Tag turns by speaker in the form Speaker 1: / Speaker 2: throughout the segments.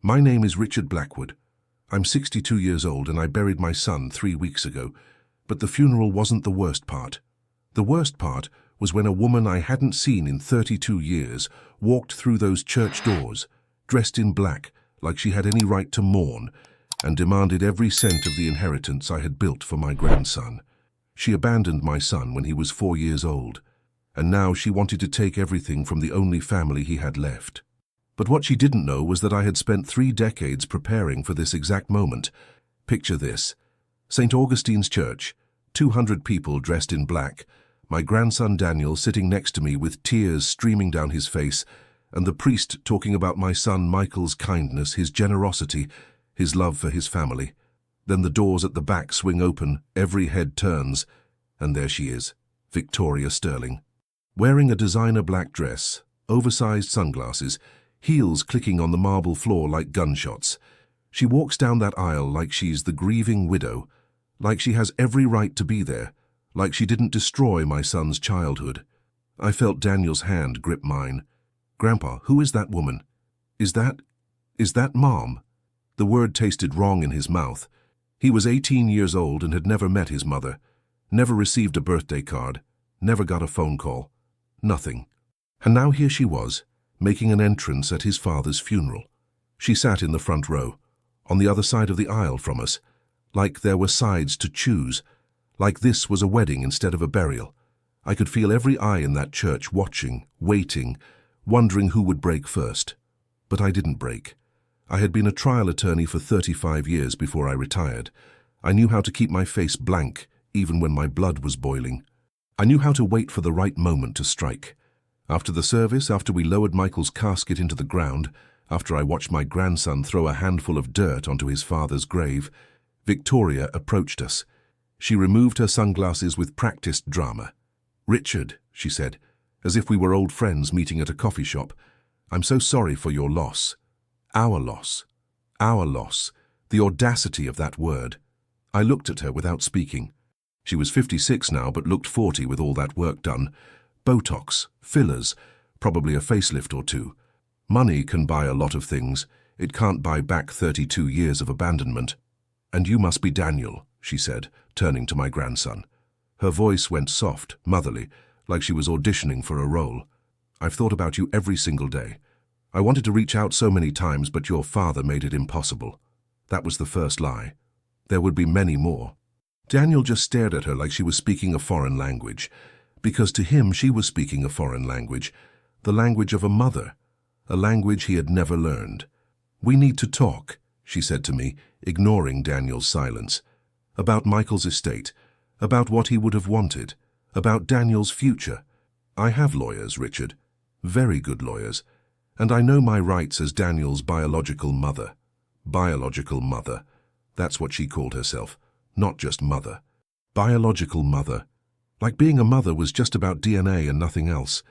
Speaker 1: My name is Richard Blackwood. I'm 62 years old and I buried my son 3 weeks ago. But the funeral wasn't the worst part. The worst part was when a woman I hadn't seen in 32 years walked through those church doors, dressed in black, like she had any right to mourn, and demanded every cent of the inheritance I had built for my grandson. She abandoned my son when he was 4 years old, and now she wanted to take everything from the only family he had left. But what she didn't know was that I had spent 3 decades preparing for this exact moment. Picture this. St. Augustine's Church, 200 people dressed in black, my grandson Daniel sitting next to me with tears streaming down his face, and the priest talking about my son Michael's kindness, his generosity, his love for his family. Then the doors at the back swing open, every head turns, and there she is, Victoria Sterling. Wearing a designer black dress, oversized sunglasses, heels clicking on the marble floor like gunshots. She walks down that aisle like she's the grieving widow, like she has every right to be there, like she didn't destroy my son's childhood. I felt Daniel's hand grip mine. "Grandpa, who is that woman? Is that Mom?" The word tasted wrong in his mouth. He was 18 years old and had never met his mother, never received a birthday card, never got a phone call. Nothing. And now here she was, making an entrance at his father's funeral. She sat in the front row, on the other side of the aisle from us, like there were sides to choose, like this was a wedding instead of a burial. I could feel every eye in that church watching, waiting, wondering who would break first. But I didn't break. I had been a trial attorney for 35 years before I retired. I knew how to keep my face blank, even when my blood was boiling. I knew how to wait for the right moment to strike. After the service, after we lowered Michael's casket into the ground, after I watched my grandson throw a handful of dirt onto his father's grave, Victoria approached us. She removed her sunglasses with practiced drama. "Richard," she said, as if we were old friends meeting at a coffee shop, "I'm so sorry for your loss. Our loss. Our loss. The audacity of that word." I looked at her without speaking. She was 56 now, but looked 40 with all that work done. Botox, fillers, probably a facelift or two. Money can buy a lot of things. It can't buy back 32 years of abandonment. "And you must be Daniel," she said, turning to my grandson. Her voice went soft, motherly, like she was auditioning for a role. "I've thought about you every single day. I wanted to reach out so many times, but your father made it impossible." That was the first lie. There would be many more. Daniel just stared at her like she was speaking a foreign language, because to him she was speaking a foreign language, the language of a mother, a language he had never learned. "We need to talk," she said to me, ignoring Daniel's silence. "About Michael's estate, about what he would have wanted, about Daniel's future. I have lawyers, Richard, very good lawyers, and I know my rights as Daniel's biological mother." Biological mother. That's what she called herself, not just mother. Biological mother. Like being a mother was just about DNA and nothing else.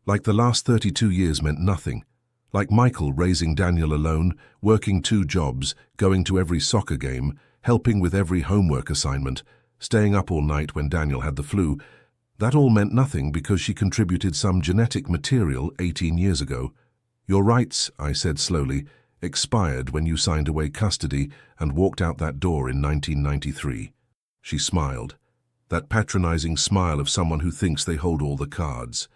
Speaker 1: Like the last 32 years meant nothing. Like Michael raising Daniel alone, working 2 jobs, going to every soccer game, helping with every homework assignment, staying up all night when Daniel had the flu. That all meant nothing because she contributed some genetic material 18 years ago. "Your rights," I said slowly, "expired when you signed away custody and walked out that door in 1993. She smiled. That patronizing smile of someone who thinks they hold all the cards.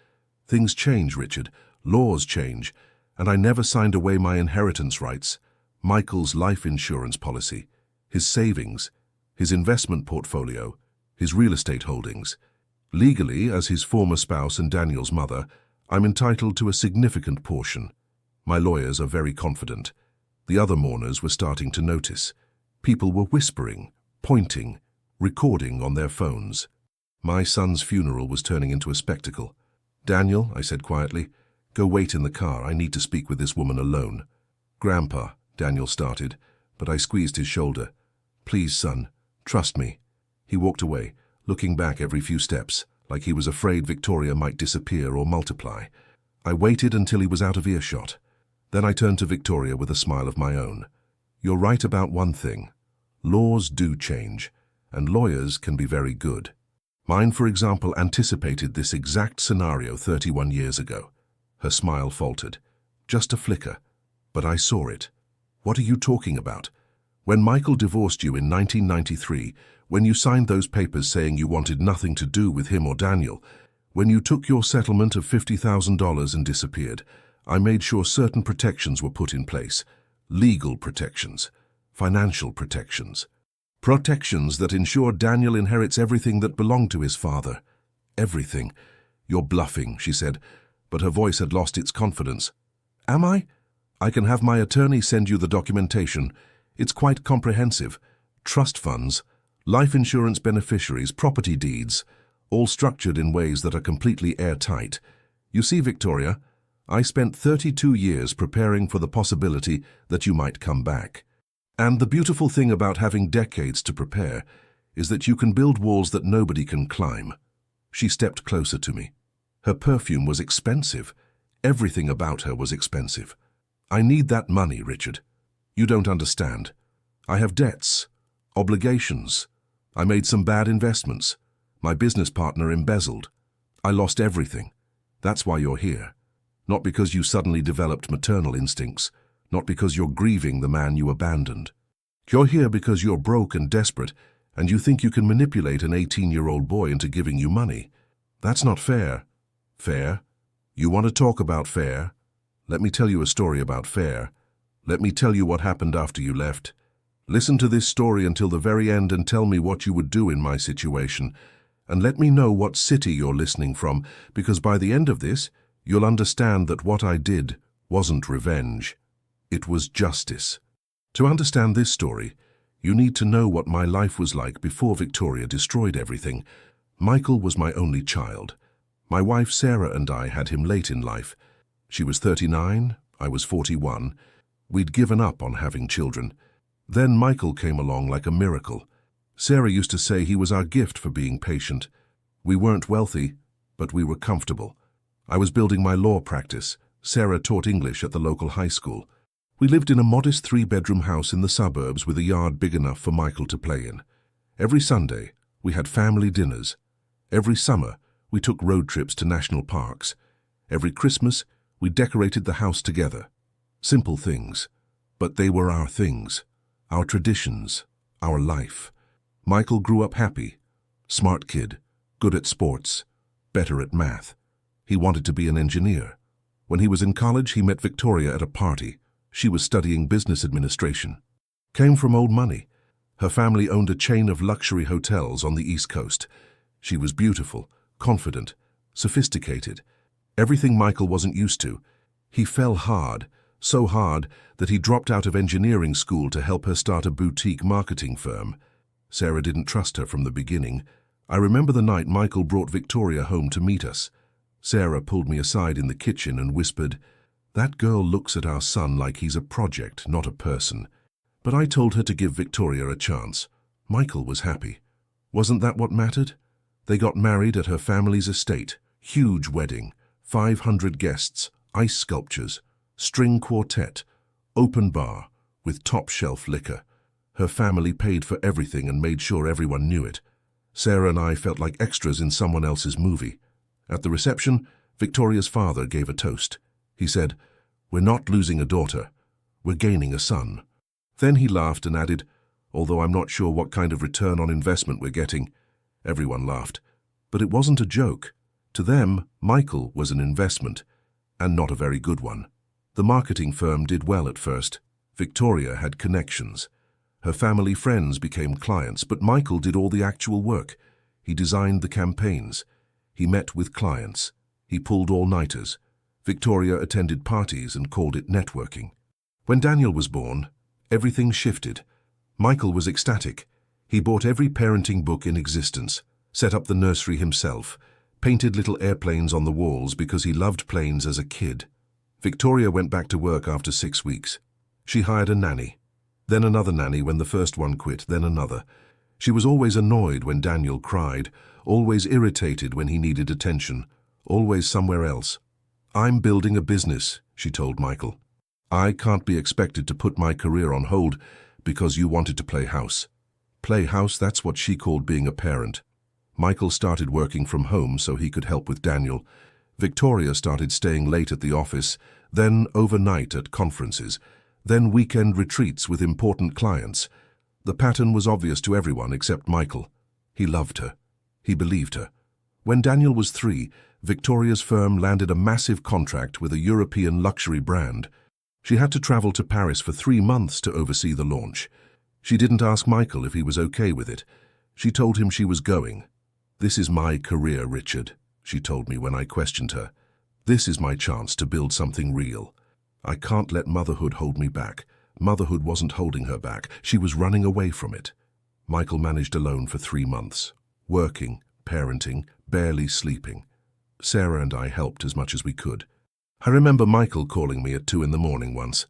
Speaker 1: "Things change, Richard. Laws change. And I never signed away my inheritance rights. Michael's life insurance policy, his savings, his investment portfolio, his real estate holdings. Legally, as his former spouse and Daniel's mother, I'm entitled to a significant portion. My lawyers are very confident. The other mourners were starting to notice. People were whispering, pointing, recording on their phones. My son's funeral was turning into a spectacle. "Daniel," I said quietly, "go wait in the car. I need to speak with this woman alone." "Grandpa," Daniel started, but I squeezed his shoulder. "Please, son, trust me." He walked away, looking back every few steps, like he was afraid Victoria might disappear or multiply. I waited until he was out of earshot. Then I turned to Victoria with a smile of my own. "You're right about one thing. Laws do change, and lawyers can be very good. Mine, for example, anticipated this exact scenario 31 years ago." Her smile faltered. Just a flicker, but I saw it. What are you talking about? When Michael divorced you in 1993, when you signed those papers saying you wanted nothing to do with him or Daniel, when you took your settlement of $50,000 and disappeared, I made sure certain protections were put in place. Legal protections, financial protections. Protections that ensure Daniel inherits everything that belonged to his father. Everything. You're bluffing, she said, but her voice had lost its confidence. Am I? I can have my attorney send you the documentation. It's quite comprehensive. Trust funds, life insurance beneficiaries, property deeds, all structured in ways that are completely airtight. You see, Victoria, I spent 32 years preparing for the possibility that you might come back. And the beautiful thing about having decades to prepare is that you can build walls that nobody can climb. She stepped closer to me. Her perfume was expensive. Everything about her was expensive. I need that money, Richard. You don't understand. I have debts, obligations. I made some bad investments. My business partner embezzled. I lost everything. That's why you're here. Not because you suddenly developed maternal instincts. Not because you're grieving the man you abandoned. You're here because you're broke and desperate, and you think you can manipulate an 18-year-old boy into giving you money. That's not fair. Fair? You want to talk about fair? Let me tell you a story about fair. Let me tell you what happened after you left. Listen to this story until the very end and tell me what you would do in my situation. And let me know what city you're listening from, because by the end of this, you'll understand that what I did wasn't revenge. It was justice. To understand this story, you need to know what my life was like before Victoria destroyed everything. Michael was my only child. My wife Sarah and I had him late in life. She was 39, I was 41. We'd given up on having children. Then Michael came along like a miracle. Sarah used to say he was our gift for being patient. We weren't wealthy, but we were comfortable. I was building my law practice. Sarah taught English at the local high school. We lived in a modest 3-bedroom house in the suburbs with a yard big enough for Michael to play in. Every Sunday, we had family dinners. Every summer, we took road trips to national parks. Every Christmas, we decorated the house together. Simple things, but they were our things, our traditions, our life. Michael grew up happy, smart kid, good at sports, better at math. He wanted to be an engineer. When he was in college, he met Victoria at a party. She was studying business administration. Came from old money. Her family owned a chain of luxury hotels on the East Coast. She was beautiful, confident, sophisticated. Everything Michael wasn't used to. He fell hard, so hard that he dropped out of engineering school to help her start a boutique marketing firm. Sarah didn't trust her from the beginning. I remember the night Michael brought Victoria home to meet us. Sarah pulled me aside in the kitchen and whispered, "That girl looks at our son like he's a project, not a person." But I told her to give Victoria a chance. Michael was happy. Wasn't that what mattered? They got married at her family's estate. Huge wedding, 500 guests, ice sculptures, string quartet, open bar, with top-shelf liquor. Her family paid for everything and made sure everyone knew it. Sarah and I felt like extras in someone else's movie. At the reception, Victoria's father gave a toast. He said, "We're not losing a daughter. We're gaining a son." Then he laughed and added, "Although I'm not sure what kind of return on investment we're getting." Everyone laughed. But it wasn't a joke. To them, Michael was an investment, and not a very good one. The marketing firm did well at first. Victoria had connections. Her family friends became clients, but Michael did all the actual work. He designed the campaigns. He met with clients. He pulled all-nighters. Victoria attended parties and called it networking. When Daniel was born, everything shifted. Michael was ecstatic. He bought every parenting book in existence, set up the nursery himself, painted little airplanes on the walls because he loved planes as a kid. Victoria went back to work after 6 weeks. She hired a nanny, then another nanny when the first one quit, then another. She was always annoyed when Daniel cried, always irritated when he needed attention, always somewhere else. "I'm building a business," she told Michael. "I can't be expected to put my career on hold because you wanted to play house." Play house, that's what she called being a parent. Michael started working from home so he could help with Daniel. Victoria started staying late at the office, then overnight at conferences. then weekend retreats with important clients. The pattern was obvious to everyone except Michael. He loved her. He believed her. When Daniel was 3, Victoria's firm landed a massive contract with a European luxury brand. She had to travel to Paris for 3 months to oversee the launch. She didn't ask Michael if he was okay with it. She told him she was going. "This is my career, Richard," she told me when I questioned her. "This is my chance to build something real. I can't let motherhood hold me back." Motherhood wasn't holding her back. She was running away from it. Michael managed alone for 3 months, working, parenting, barely sleeping. Sarah and I helped as much as we could. I remember Michael calling me at 2 in the morning once.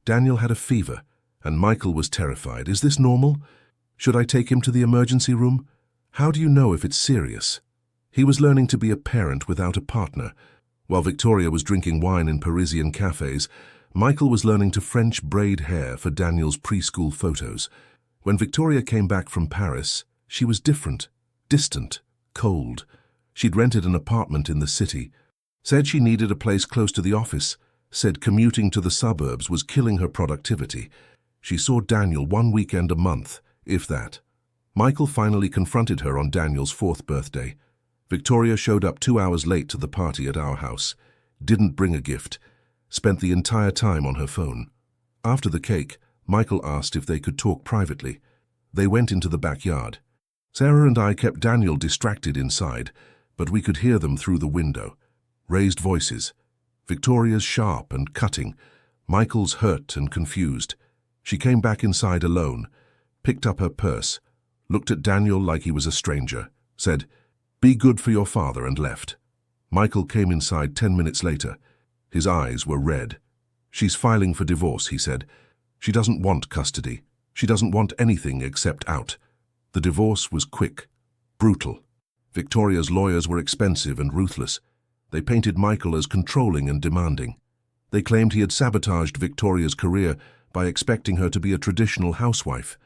Speaker 1: Daniel had a fever, and Michael was terrified. "Is this normal? Should I take him to the emergency room? How do you know if it's serious?" He was learning to be a parent without a partner. While Victoria was drinking wine in Parisian cafes, Michael was learning to French braid hair for Daniel's preschool photos. When Victoria came back from Paris, she was different, distant, cold. She'd rented an apartment in the city, said she needed a place close to the office, said commuting to the suburbs was killing her productivity. She saw Daniel 1 weekend a month, if that. Michael finally confronted her on Daniel's 4th birthday. Victoria showed up 2 hours late to the party at our house, didn't bring a gift, spent the entire time on her phone. After the cake, Michael asked if they could talk privately. They went into the backyard. Sarah and I kept Daniel distracted inside, but we could hear them through the window. Raised voices. Victoria's sharp and cutting. Michael's hurt and confused. She came back inside alone, picked up her purse, looked at Daniel like he was a stranger, said, "Be good for your father," and left. Michael came inside 10 minutes later. His eyes were red. "She's filing for divorce," he said. "She doesn't want custody. She doesn't want anything except out." The divorce was quick, brutal. Victoria's lawyers were expensive and ruthless. They painted Michael as controlling and demanding. They claimed he had sabotaged Victoria's career by expecting her to be a traditional housewife.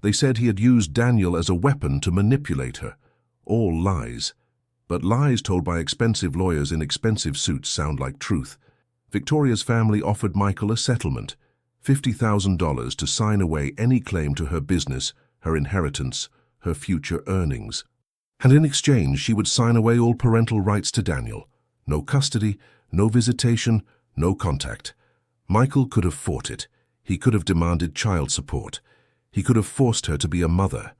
Speaker 1: They said he had used Daniel as a weapon to manipulate her. All lies. But lies told by expensive lawyers in expensive suits sound like truth. Victoria's family offered Michael a settlement, $50,000 to sign away any claim to her business, her inheritance, her future earnings. And in exchange, she would sign away all parental rights to Daniel. No custody, no visitation, no contact. Michael could have fought it. He could have demanded child support. He could have forced her to be a mother.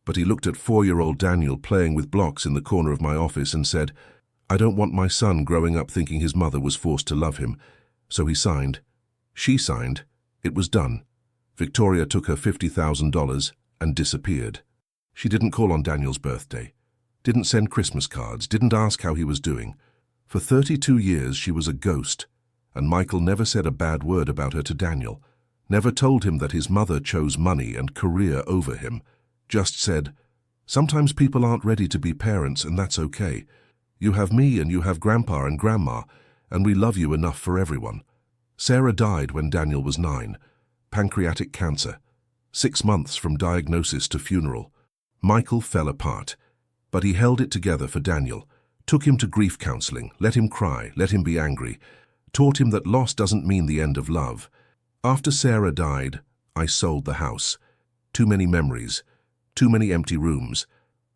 Speaker 1: But he looked at 4-year-old Daniel playing with blocks in the corner of my office and said, "I don't want my son growing up thinking his mother was forced to love him." So he signed. She signed. It was done. Victoria took her $50,000 and disappeared. She didn't call on Daniel's birthday, didn't send Christmas cards, didn't ask how he was doing. For 32 years she was a ghost, and Michael never said a bad word about her to Daniel, never told him that his mother chose money and career over him, just said, "Sometimes people aren't ready to be parents, and that's okay. You have me and you have Grandpa and Grandma, and we love you enough for everyone." Sarah died when Daniel was 9, pancreatic cancer. 6 months from diagnosis to funeral. Michael fell apart, but he held it together for Daniel, took him to grief counseling, let him cry, let him be angry, taught him that loss doesn't mean the end of love. After Sarah died, I sold the house. Too many memories, too many empty rooms.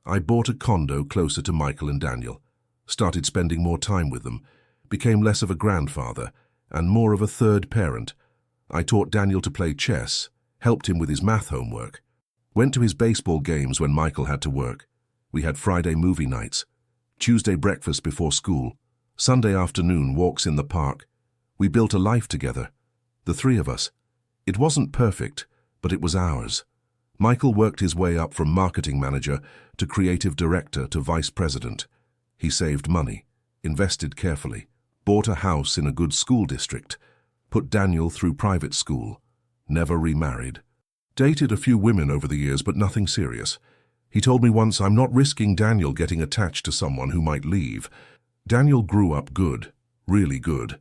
Speaker 1: I bought a condo closer to Michael and Daniel, started spending more time with them, became less of a grandfather and more of a third parent. I taught Daniel to play chess, helped him with his math homework, went to his baseball games when Michael had to work. We had Friday movie nights, Tuesday breakfast before school, Sunday afternoon walks in the park. We built a life together, the 3 of us. It wasn't perfect, but it was ours. Michael worked his way up from marketing manager to creative director to vice president. He saved money, invested carefully, bought a house in a good school district, put Daniel through private school, never remarried. Dated a few women over the years, but nothing serious. He told me once, "I'm not risking Daniel getting attached to someone who might leave." Daniel grew up good, really good.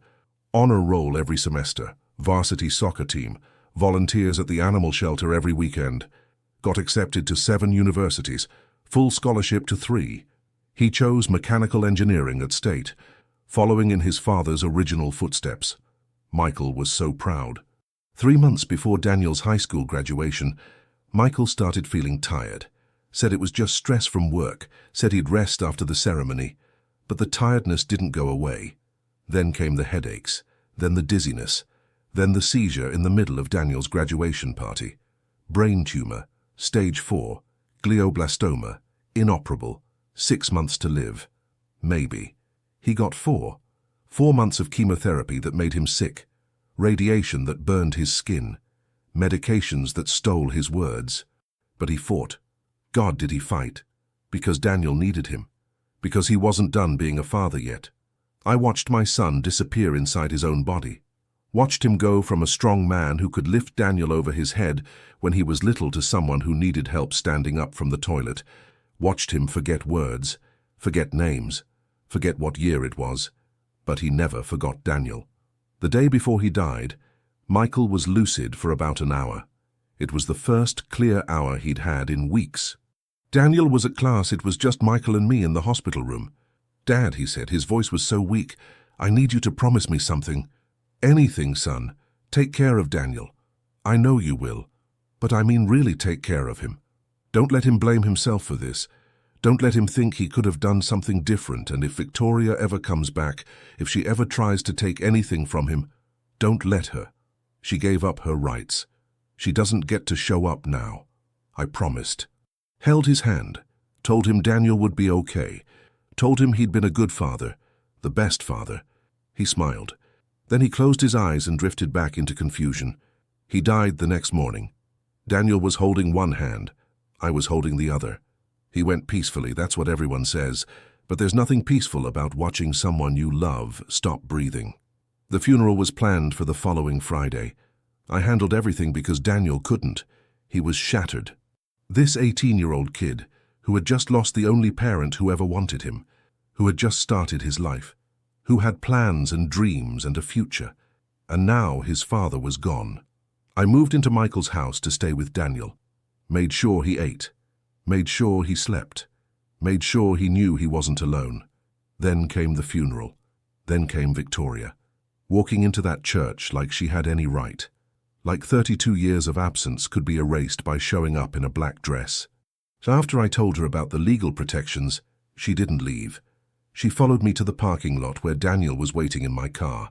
Speaker 1: Honor roll every semester, varsity soccer team, volunteers at the animal shelter every weekend. Got accepted to 7 universities, full scholarship to 3. He chose mechanical engineering at State, following in his father's original footsteps. Michael was so proud. 3 months before Daniel's high school graduation, Michael started feeling tired. Said it was just stress from work, said he'd rest after the ceremony. But the tiredness didn't go away. Then came the headaches, then the dizziness, then the seizure in the middle of Daniel's graduation party. Brain tumor, stage 4, glioblastoma, inoperable, 6 months to live. Maybe. He got 4 months of chemotherapy that made him sick, radiation that burned his skin, medications that stole his words. But he fought. God, did he fight? Because Daniel needed him. Because he wasn't done being a father yet. I watched my son disappear inside his own body. Watched him go from a strong man who could lift Daniel over his head when he was little to someone who needed help standing up from the toilet. Watched him forget words, forget names, forget what year it was. But he never forgot Daniel. The day before he died, Michael was lucid for about an hour. It was the first clear hour he'd had in weeks. Daniel was at class. It was just Michael and me in the hospital room. "Dad," he said, his voice was so weak, "I need you to promise me something. Anything, son. Take care of Daniel. I know you will. But I mean really take care of him. Don't let him blame himself for this. Don't let him think he could have done something different, and if Victoria ever comes back, if she ever tries to take anything from him, don't let her. She gave up her rights. She doesn't get to show up now. I promised." Held his hand, told him Daniel would be okay, told him he'd been a good father, the best father. He smiled. Then he closed his eyes and drifted back into confusion. He died the next morning. Daniel was holding one hand. I was holding the other. He went peacefully, that's what everyone says, but there's nothing peaceful about watching someone you love stop breathing. The funeral was planned for the following Friday. I handled everything because Daniel couldn't. He was shattered. This 18-year-old kid, who had just lost the only parent who ever wanted him, who had just started his life, who had plans and dreams and a future, and now his father was gone. I moved into Michael's house to stay with Daniel, made sure he ate, made sure he slept, made sure he knew he wasn't alone. Then came the funeral. Then came Victoria, walking into that church like she had any right. Like 32 years of absence could be erased by showing up in a black dress. So after I told her about the legal protections, she didn't leave. She followed me to the parking lot where Daniel was waiting in my car.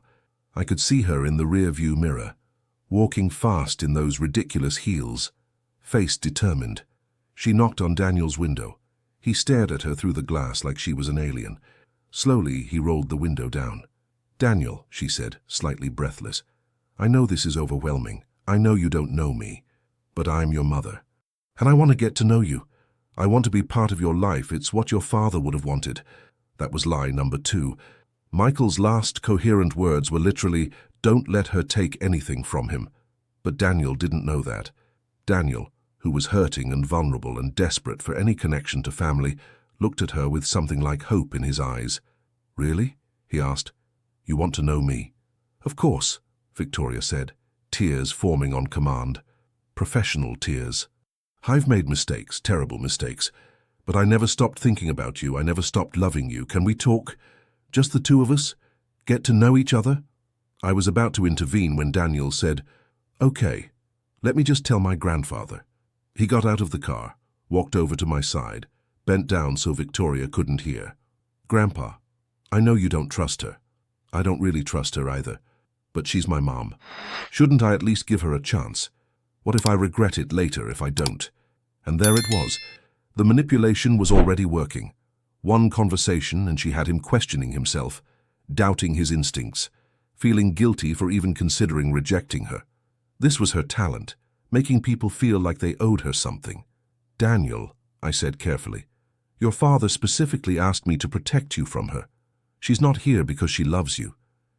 Speaker 1: I could see her in the rear-view mirror, walking fast in those ridiculous heels, face determined. She knocked on Daniel's window. He stared at her through the glass like she was an alien. Slowly, he rolled the window down. "Daniel," she said, slightly breathless, "I know this is overwhelming. I know you don't know me, but I'm your mother. And I want to get to know you. I want to be part of your life. It's what your father would have wanted." That was lie number 2. Michael's last coherent words were literally, "Don't let her take anything from him." But Daniel didn't know that. Daniel, who was hurting and vulnerable and desperate for any connection to family, looked at her with something like hope in his eyes. "Really?" he asked. "You want to know me?" "Of course," Victoria said, tears forming on command. Professional tears. "I've made mistakes, terrible mistakes, but I never stopped thinking about you. I never stopped loving you. Can we talk? Just the two of us? Get to know each other?" I was about to intervene when Daniel said, "Okay, let me just tell my grandfather." He got out of the car, walked over to my side, bent down so Victoria couldn't hear. "Grandpa, I know you don't trust her. I don't really trust her either. But she's my mom. Shouldn't I at least give her a chance? What if I regret it later if I don't?" And there it was. The manipulation was already working. One conversation and she had him questioning himself, doubting his instincts, feeling guilty for even considering rejecting her. This was her talent, making people feel like they owed her something. "Daniel," I said carefully, "your father specifically asked me to protect you from her. She's not here because she loves you.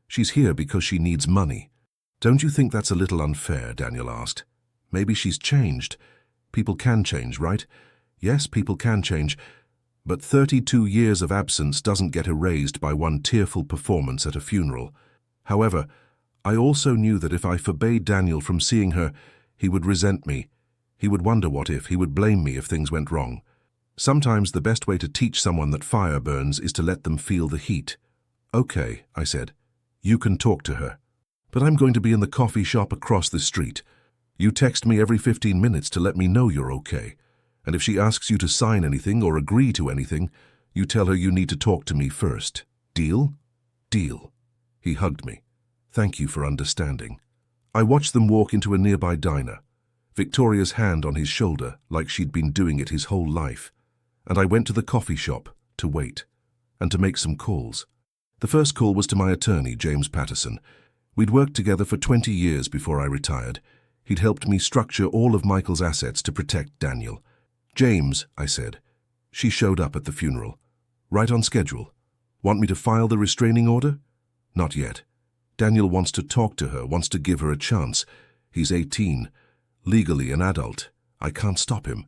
Speaker 1: She's here because she needs money." "Don't you think that's a little unfair?" Daniel asked. "Maybe she's changed. People can change, right? Yes, people can change. But 32 years of absence doesn't get erased by one tearful performance at a funeral. However, I also knew that if I forbade Daniel from seeing her, he would resent me. He would wonder what if, he would blame me if things went wrong. Sometimes the best way to teach someone that fire burns is to let them feel the heat. "Okay," I said. "You can talk to her. But I'm going to be in the coffee shop across the street. You text me every 15 minutes to let me know you're okay. And if she asks you to sign anything or agree to anything, you tell her you need to talk to me first. Deal? Deal. He hugged me. Thank you for understanding. I watched them walk into a nearby diner, Victoria's hand on his shoulder like she'd been doing it his whole life. And I went to the coffee shop to wait and to make some calls. The first call was to my attorney, James Patterson. We'd worked together for 20 years before I retired. He'd helped me structure all of Michael's assets to protect Daniel. James, I said. She showed up at the funeral. Right on schedule. Want me to file the restraining order? Not yet. Daniel wants to talk to her, wants to give her a chance. He's 18, legally an adult. I can't stop him.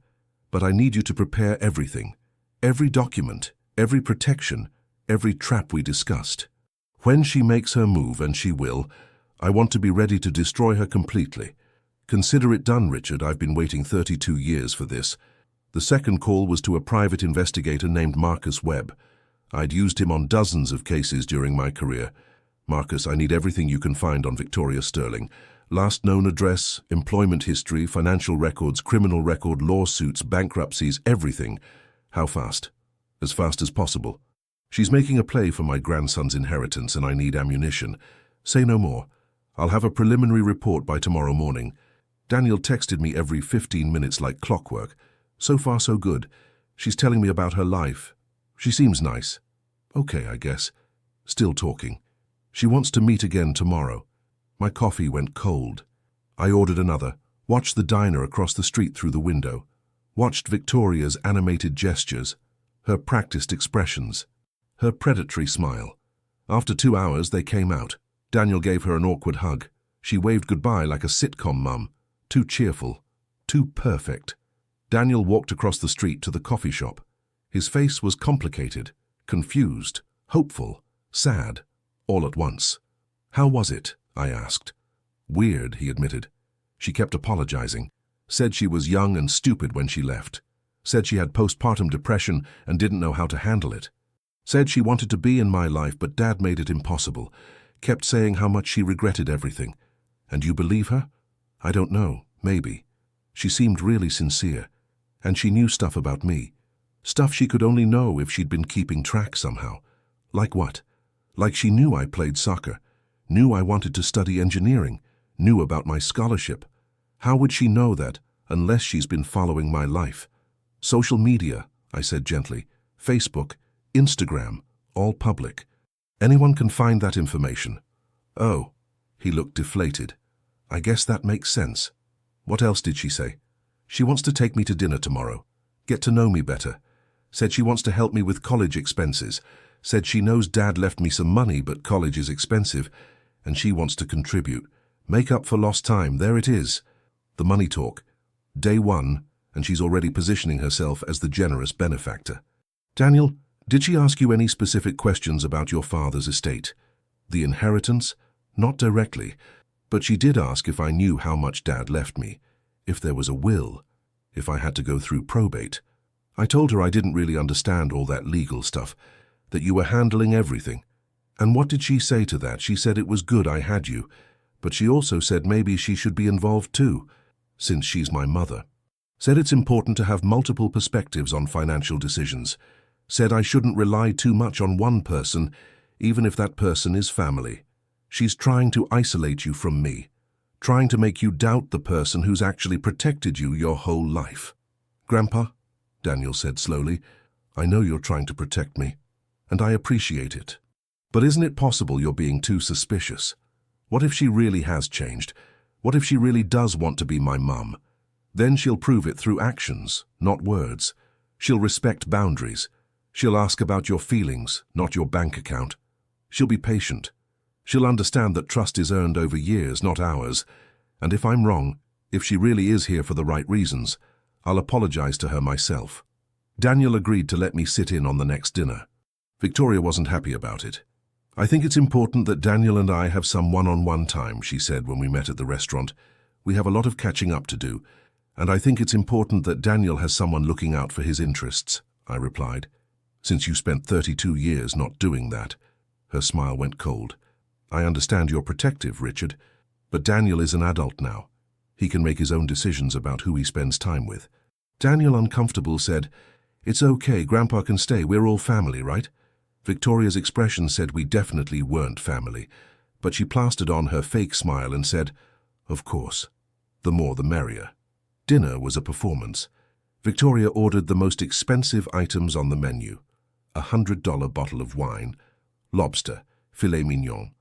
Speaker 1: But I need you to prepare everything. Every document, every protection, every trap we discussed. When she makes her move, and she will, I want to be ready to destroy her completely. Consider it done, Richard. I've been waiting 32 years for this. The second call was to a private investigator named Marcus Webb. I'd used him on dozens of cases during my career. Marcus, I need everything you can find on Victoria Sterling. Last known address, employment history, financial records, criminal record, lawsuits, bankruptcies, everything. How fast? As fast as possible. She's making a play for my grandson's inheritance and I need ammunition. Say no more. I'll have a preliminary report by tomorrow morning. Daniel texted me every 15 minutes like clockwork. So far so good. She's telling me about her life. She seems nice. Okay, I guess. Still talking. She wants to meet again tomorrow. My coffee went cold. I ordered another, watched the diner across the street through the window, watched Victoria's animated gestures, her practiced expressions, her predatory smile. After 2 hours, they came out. Daniel gave her an awkward hug. She waved goodbye like a sitcom mum. Too cheerful. Too perfect. Daniel walked across the street to the coffee shop. His face was complicated, confused, hopeful, sad, all at once. How was it? I asked. Weird, he admitted. She kept apologizing. Said she was young and stupid when she left. Said she had postpartum depression and didn't know how to handle it. Said she wanted to be in my life, but Dad made it impossible. Kept saying how much she regretted everything. And you believe her? I don't know, maybe. She seemed really sincere. And she knew stuff about me. Stuff she could only know if she'd been keeping track somehow. Like what? Like she knew I played soccer, knew I wanted to study engineering, knew about my scholarship. How would she know that unless she's been following my life? Social media, I said gently. Facebook, Instagram, all public. Anyone can find that information. Oh, he looked deflated. I guess that makes sense. What else did she say? She wants to take me to dinner tomorrow. Get to know me better. Said she wants to help me with college expenses. Said she knows Dad left me some money, but college is expensive, and she wants to contribute. Make up for lost time, there it is. The money talk. Day one, and she's already positioning herself as the generous benefactor. Daniel, did she ask you any specific questions about your father's estate? The inheritance? Not directly, but she did ask if I knew how much Dad left me, if there was a will, if I had to go through probate. I told her I didn't really understand all that legal stuff, that you were handling everything. And what did she say to that? She said it was good I had you, but she also said maybe she should be involved too, since she's my mother. Said it's important to have multiple perspectives on financial decisions. Said I shouldn't rely too much on one person, even if that person is family. She's trying to isolate you from me, trying to make you doubt the person who's actually protected you your whole life. Grandpa, Daniel said slowly, I know you're trying to protect me, and I appreciate it. But isn't it possible you're being too suspicious? What if she really has changed? What if she really does want to be my mum? Then she'll prove it through actions, not words. She'll respect boundaries. She'll ask about your feelings, not your bank account. She'll be patient. She'll understand that trust is earned over years, not hours. And if I'm wrong, if she really is here for the right reasons, I'll apologize to her myself. Daniel agreed to let me sit in on the next dinner. Victoria wasn't happy about it. I think it's important that Daniel and I have some one-on-one time, she said when we met at the restaurant. We have a lot of catching up to do, and I think it's important that Daniel has someone looking out for his interests, I replied. Since you spent 32 years not doing that. Her smile went cold. I understand you're protective, Richard, but Daniel is an adult now. He can make his own decisions about who he spends time with. Daniel, uncomfortable, said, "It's okay, Grandpa can stay, we're all family, right?" Victoria's expression said we definitely weren't family, but she plastered on her fake smile and said, "Of course. The more the merrier." Dinner was a performance. Victoria ordered the most expensive items on the menu: a $100 bottle of wine, lobster, filet mignon.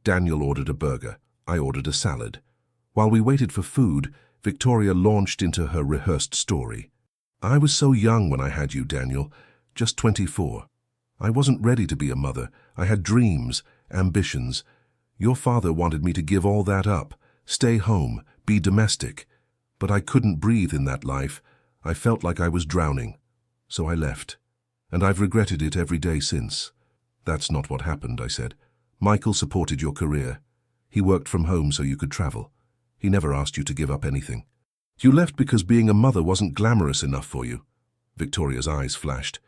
Speaker 1: Daniel ordered a burger. I ordered a salad. While we waited for food, Victoria launched into her rehearsed story. "I was so young when I had you, Daniel, just 24. I wasn't ready to be a mother. I had dreams, ambitions. Your father wanted me to give all that up, stay home, be domestic. But I couldn't breathe in that life. I felt like I was drowning. So I left. And I've regretted it every day since." "That's not what happened," I said. "Michael supported your career. He worked from home so you could travel. He never asked you to give up anything. You left because being a mother wasn't glamorous enough for you." Victoria's eyes flashed.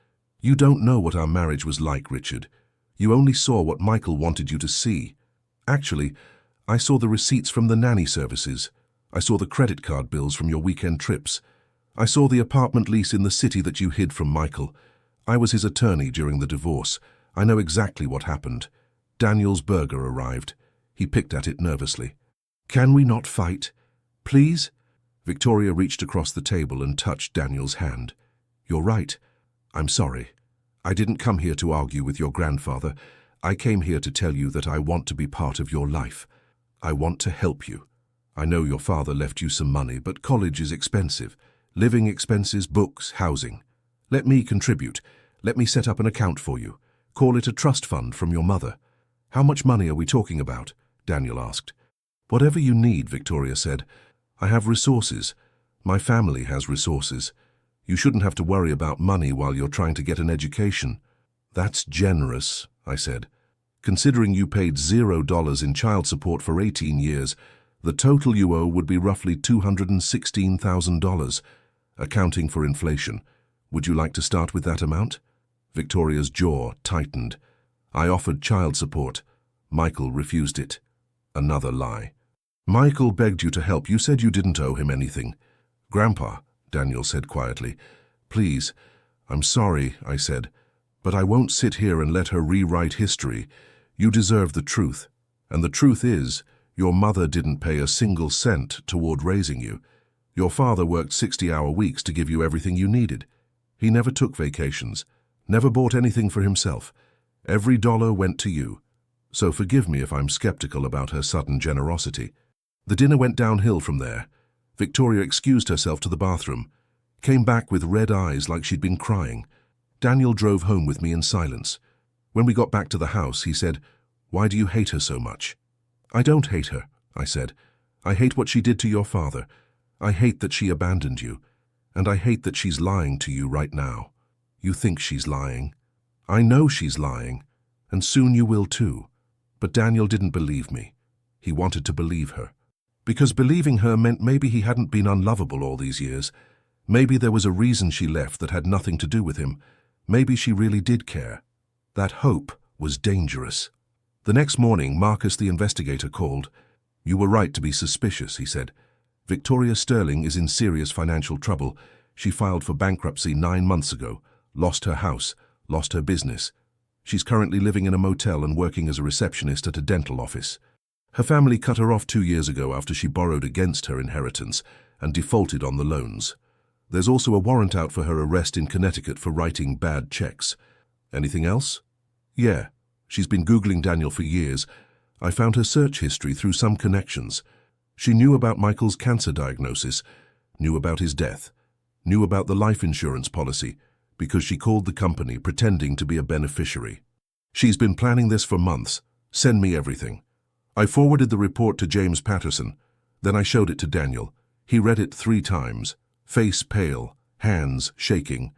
Speaker 1: "You don't know what our marriage was like, Richard. You only saw what Michael wanted you to see. Actually, I saw the receipts from the nanny services. I saw the credit card bills from your weekend trips. I saw the apartment lease in the city that you hid from Michael. I was his attorney during the divorce. I know exactly what happened." Daniel's burger arrived. He picked at it nervously. "Can we not fight? Please?" Victoria reached across the table and touched Daniel's hand. "You're right. I'm sorry. I didn't come here to argue with your grandfather. I came here to tell you that I want to be part of your life. I want to help you. I know your father left you some money, but college is expensive. Living expenses, books, housing. Let me contribute. Let me set up an account for you. Call it a trust fund from your mother." "How much money are we talking about?" Daniel asked. "Whatever you need," Victoria said. "I have resources. My family has resources. You shouldn't have to worry about money while you're trying to get an education." "That's generous," I said. "Considering you paid $0 in child support for 18 years, the total you owe would be roughly $216,000, accounting for inflation. Would you like to start with that amount?" Victoria's jaw tightened. "I offered child support. Michael refused it." Another lie. "Michael begged you to help. You said you didn't owe him anything." "Grandpa," Daniel said quietly, "please." "I'm sorry," I said, "but I won't sit here and let her rewrite history. You deserve the truth. And the truth is, your mother didn't pay a single cent toward raising you. Your father worked 60-hour weeks to give you everything you needed. He never took vacations, never bought anything for himself. Every dollar went to you. So forgive me if I'm skeptical about her sudden generosity." The dinner went downhill from there. Victoria excused herself to the bathroom, came back with red eyes like she'd been crying. Daniel drove home with me in silence. When we got back to the house, he said, "Why do you hate her so much?" "I don't hate her," I said. "I hate what she did to your father. I hate that she abandoned you. And I hate that she's lying to you right now." "You think she's lying?" "I know she's lying, and soon you will too." But Daniel didn't believe me. He wanted to believe her. Because believing her meant maybe he hadn't been unlovable all these years. Maybe there was a reason she left that had nothing to do with him. Maybe she really did care. That hope was dangerous. The next morning, Marcus the investigator called. "You were right to be suspicious," he said. "Victoria Sterling is in serious financial trouble. She filed for bankruptcy 9 months ago, lost her house, lost her business. She's currently living in a motel and working as a receptionist at a dental office. Her family cut her off 2 years ago after she borrowed against her inheritance and defaulted on the loans. There's also a warrant out for her arrest in Connecticut for writing bad checks. Anything else?" "Yeah. She's been Googling Daniel for years. I found her search history through some connections. She knew about Michael's cancer diagnosis, knew about his death, knew about the life insurance policy, because she called the company pretending to be a beneficiary. She's been planning this for months. Send me everything." I forwarded the report to James Patterson. Then I showed it to Daniel. He read it 3 times, face pale, hands shaking.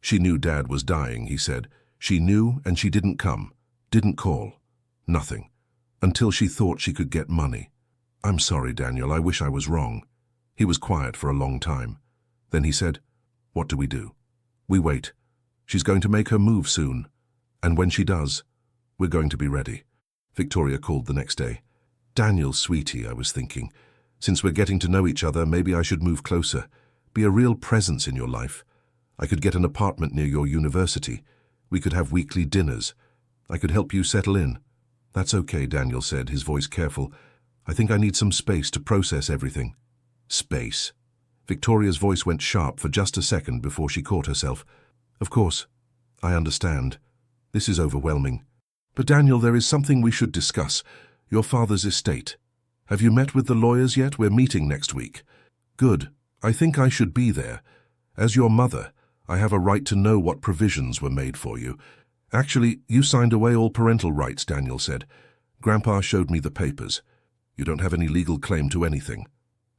Speaker 1: "She knew Dad was dying," he said. "She knew, and she didn't come, didn't call, nothing, until she thought she could get money." "I'm sorry, Daniel, I wish I was wrong." He was quiet for a long time. Then he said, "What do we do?" "We wait. She's going to make her move soon. And when she does, we're going to be ready." Victoria called the next day. Daniel, sweetie, I was thinking. Since we're getting to know each other, maybe I should move closer. Be a real presence in your life. I could get an apartment near your university. We could have weekly dinners. I could help you settle in. That's okay, Daniel said, his voice careful. I think I need some space to process everything. Space. Victoria's voice went sharp for just a second before she caught herself. Of course. I understand. This is overwhelming. But Daniel, there is something we should discuss. Your father's estate. Have you met with the lawyers yet? We're meeting next week. Good. I think I should be there. As your mother, I have a right to know what provisions were made for you. Actually, you signed away all parental rights, Daniel said. Grandpa showed me the papers. You don't have any legal claim to anything.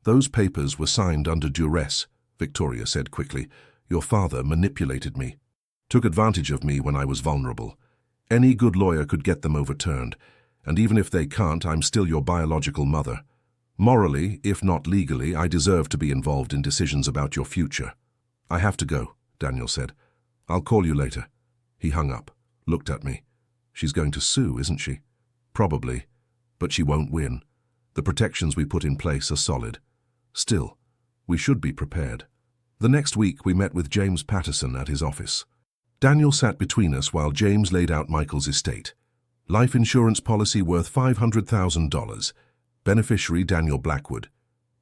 Speaker 1: Those papers were signed under duress, Victoria said quickly. Your father manipulated me. Took advantage of me when I was vulnerable. Any good lawyer could get them overturned, and even if they can't, I'm still your biological mother. Morally, if not legally, I deserve to be involved in decisions about your future. I have to go, Daniel said. I'll call you later. He hung up, looked at me. She's going to sue, isn't she? Probably, but she won't win. The protections we put in place are solid. Still, we should be prepared. The next week we met with James Patterson at his office. Daniel sat between us while James laid out Michael's estate. Life insurance policy worth $500,000. Beneficiary Daniel Blackwood.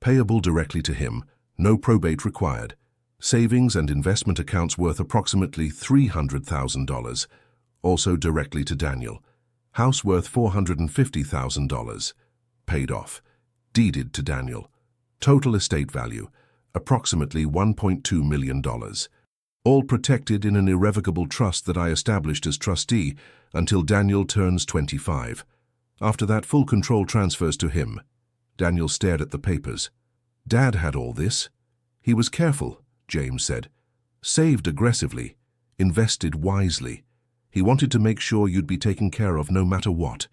Speaker 1: Payable directly to him, no probate required. Savings and investment accounts worth approximately $300,000, also directly to Daniel. House worth $450,000, paid off. Deeded to Daniel. Total estate value, approximately $1.2 million. All protected in an irrevocable trust that I established as trustee until Daniel turns 25. After that, full control transfers to him. Daniel stared at the papers. Dad had all this. He was careful, James said. Saved aggressively. Invested wisely. He wanted to make sure you'd be taken care of no matter what,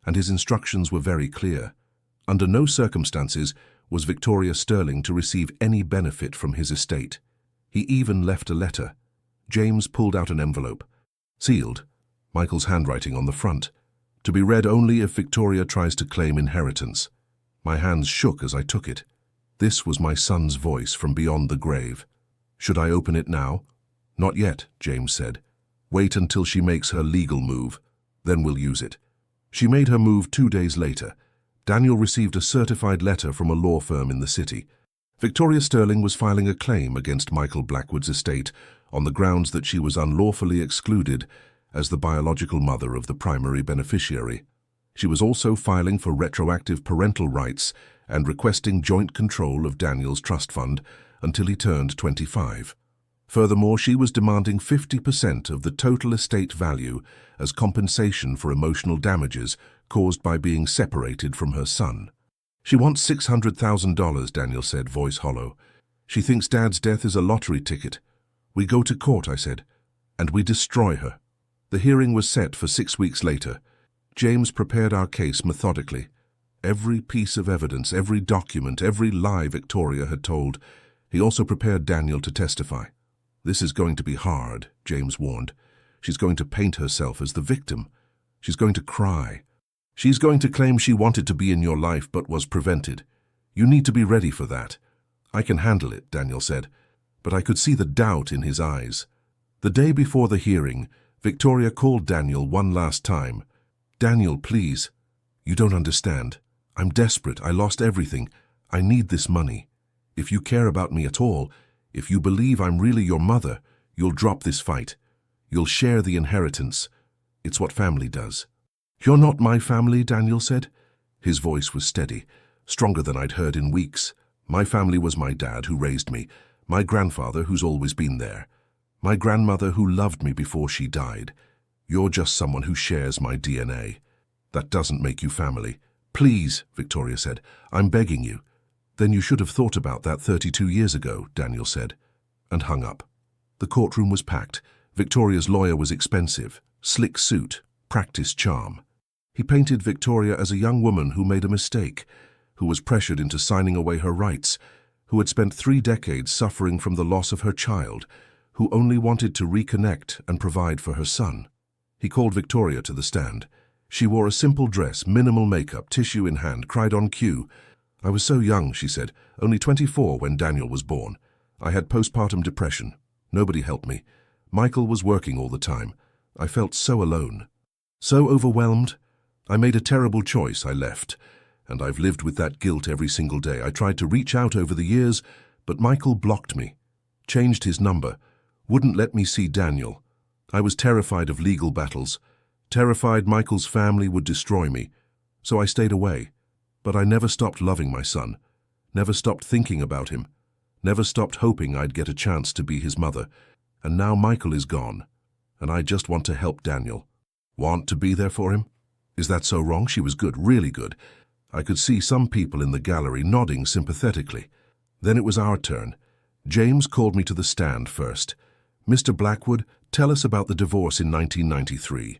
Speaker 1: and his instructions were very clear. Under no circumstances was Victoria Sterling to receive any benefit from his estate. He even left a letter. James pulled out an envelope. Sealed. Michael's handwriting on the front. To be read only if Victoria tries to claim inheritance. My hands shook as I took it. This was my son's voice from beyond the grave. Should I open it now? Not yet, James said. Wait until she makes her legal move. Then we'll use it. She made her move 2 days later. Daniel received a certified letter from a law firm in the city. Victoria Sterling was filing a claim against Michael Blackwood's estate on the grounds that she was unlawfully excluded as the biological mother of the primary beneficiary. She was also filing for retroactive parental rights and requesting joint control of Daniel's trust fund until he turned 25. Furthermore, she was demanding 50% of the total estate value as compensation for emotional damages caused by being separated from her son. She wants $600,000, Daniel said, voice hollow. She thinks Dad's death is a lottery ticket. We go to court, I said, and we destroy her. The hearing was set for 6 weeks later. James prepared our case methodically. Every piece of evidence, every document, every lie Victoria had told. He also prepared Daniel to testify. This is going to be hard, James warned. She's going to paint herself as the victim. She's going to cry. She's going to claim she wanted to be in your life but was prevented. You need to be ready for that. I can handle it, Daniel said, but I could see the doubt in his eyes. The day before the hearing, Victoria called Daniel one last time. Daniel, please. You don't understand. I'm desperate. I lost everything. I need this money. If you care about me at all, if you believe I'm really your mother, you'll drop this fight. You'll share the inheritance. It's what family does. You're not my family, Daniel said. His voice was steady, stronger than I'd heard in weeks. My family was my dad, who raised me, my grandfather, who's always been there, my grandmother, who loved me before she died. You're just someone who shares my DNA. That doesn't make you family. Please, Victoria said, I'm begging you. Then you should have thought about that 32 years ago, Daniel said, and hung up. The courtroom was packed. Victoria's lawyer was expensive, slick suit, practiced charm. He painted Victoria as a young woman who made a mistake, who was pressured into signing away her rights, who had spent 3 decades suffering from the loss of her child, who only wanted to reconnect and provide for her son. He called Victoria to the stand. She wore a simple dress, minimal makeup, tissue in hand, cried on cue. I was so young, she said, only 24 when Daniel was born. I had postpartum depression. Nobody helped me. Michael was working all the time. I felt so alone. So overwhelmed. I made a terrible choice. I left. And I've lived with that guilt every single day. I tried to reach out over the years, but Michael blocked me. Changed his number. Wouldn't let me see Daniel. I was terrified of legal battles. Terrified Michael's family would destroy me. So I stayed away. But I never stopped loving my son. Never stopped thinking about him. Never stopped hoping I'd get a chance to be his mother. And now Michael is gone. And I just want to help Daniel. Want to be there for him? Is that so wrong? She was good, really good. I could see some people in the gallery nodding sympathetically. Then it was our turn. James called me to the stand first. Mr. Blackwood, tell us about the divorce in 1993.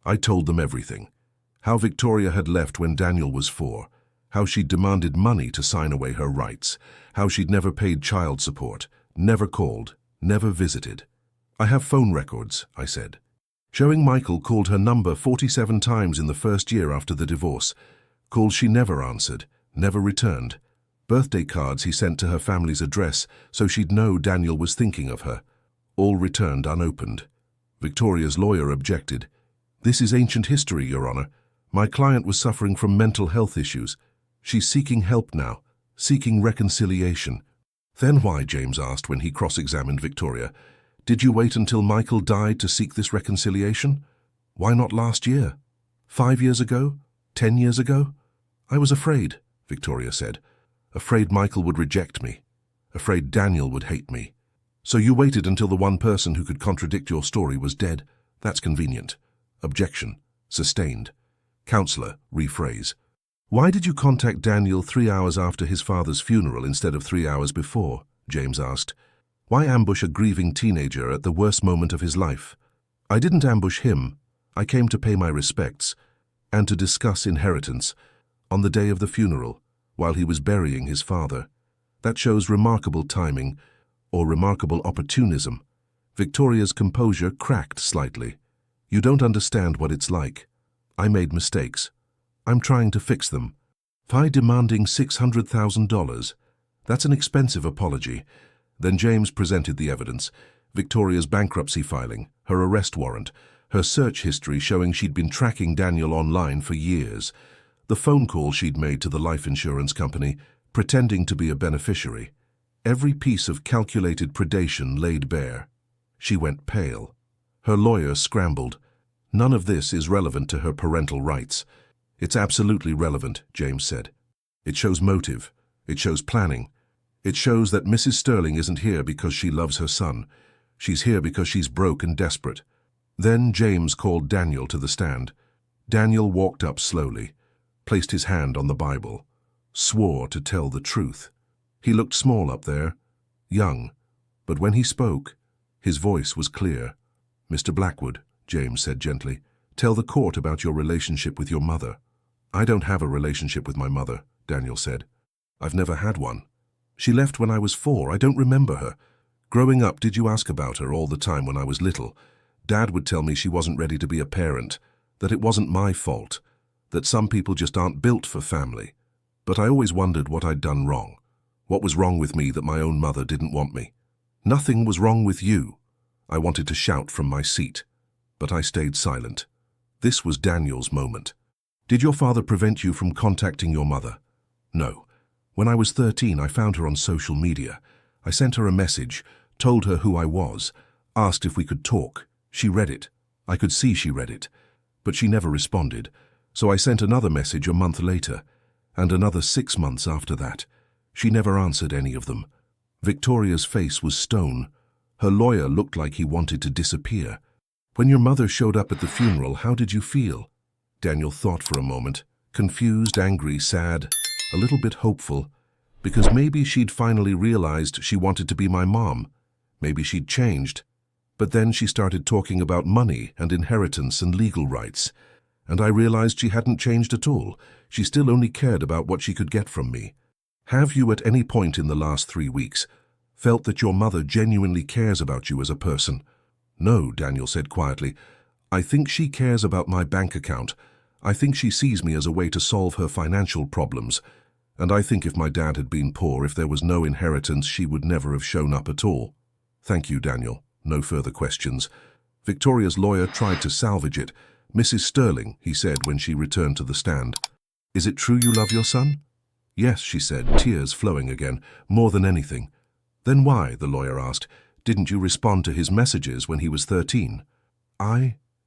Speaker 1: I told them everything. How Victoria had left when Daniel was 4. How she'd demanded money to sign away her rights. How she'd never paid child support, never called, never visited. I have phone records, I said, showing Michael called her number 47 times in the first year after the divorce. Calls she never answered, never returned. Birthday cards he sent to her family's address so she'd know Daniel was thinking of her. All returned unopened. Victoria's lawyer objected. This is ancient history, Your Honor. My client was suffering from mental health issues. She's seeking help now, seeking reconciliation. Then why, James asked when he cross-examined Victoria, did you wait until Michael died to seek this reconciliation? Why not last year? 5 years ago? 10 years ago? I was afraid, Victoria said. Afraid Michael would reject me. Afraid Daniel would hate me. So you waited until the one person who could contradict your story was dead? That's convenient. Objection. Sustained. Counselor, rephrase. Why did you contact Daniel 3 hours after his father's funeral instead of 3 hours before? James asked. Why ambush a grieving teenager at the worst moment of his life? I didn't ambush him. I came to pay my respects and to discuss inheritance on the day of the funeral while he was burying his father. That shows remarkable timing or remarkable opportunism. Victoria's composure cracked slightly. You don't understand what it's like. I made mistakes. I'm trying to fix them. By demanding $600,000. That's an expensive apology. Then James presented the evidence. Victoria's bankruptcy filing, her arrest warrant, her search history showing she'd been tracking Daniel online for years, the phone call she'd made to the life insurance company, pretending to be a beneficiary. Every piece of calculated predation laid bare. She went pale. Her lawyer scrambled. None of this is relevant to her parental rights. It's absolutely relevant, James said. It shows motive. It shows planning. It shows that Mrs. Sterling isn't here because she loves her son. She's here because she's broke and desperate. Then James called Daniel to the stand. Daniel walked up slowly, placed his hand on the Bible, swore to tell the truth. He looked small up there, young, but when he spoke, his voice was clear. Mr. Blackwood, James said gently, tell the court about your relationship with your mother. I don't have a relationship with my mother, Daniel said. I've never had one. She left when I was 4. I don't remember her. Growing up, did you ask about her all the time when I was little? Dad would tell me she wasn't ready to be a parent, that it wasn't my fault, that some people just aren't built for family. But I always wondered what I'd done wrong. What was wrong with me that my own mother didn't want me? Nothing was wrong with you. I wanted to shout from my seat, but I stayed silent. This was Daniel's moment. Did your father prevent you from contacting your mother? No. When I was 13, I found her on social media. I sent her a message, told her who I was, asked if we could talk. She read it. I could see she read it. But she never responded. So I sent another message a month later, and another 6 months after that. She never answered any of them. Victoria's face was stone. Her lawyer looked like he wanted to disappear. When your mother showed up at the funeral, how did you feel? Daniel thought for a moment, confused, angry, sad, a little bit hopeful, because maybe she'd finally realized she wanted to be my mom. Maybe she'd changed. But then she started talking about money and inheritance and legal rights. And I realized she hadn't changed at all. She still only cared about what she could get from me. Have you at any point in the last 3 weeks felt that your mother genuinely cares about you as a person? No, Daniel said quietly. I think she cares about my bank account. I think she sees me as a way to solve her financial problems, and I think if my dad had been poor, if there was no inheritance, she would never have shown up at all. Thank you, Daniel. No further questions. Victoria's lawyer tried to salvage it. Mrs. Sterling, he said when she returned to the stand. Is it true you love your son? Yes, she said, tears flowing again, more than anything. Then why, the lawyer asked, didn't you respond to his messages when he was 13?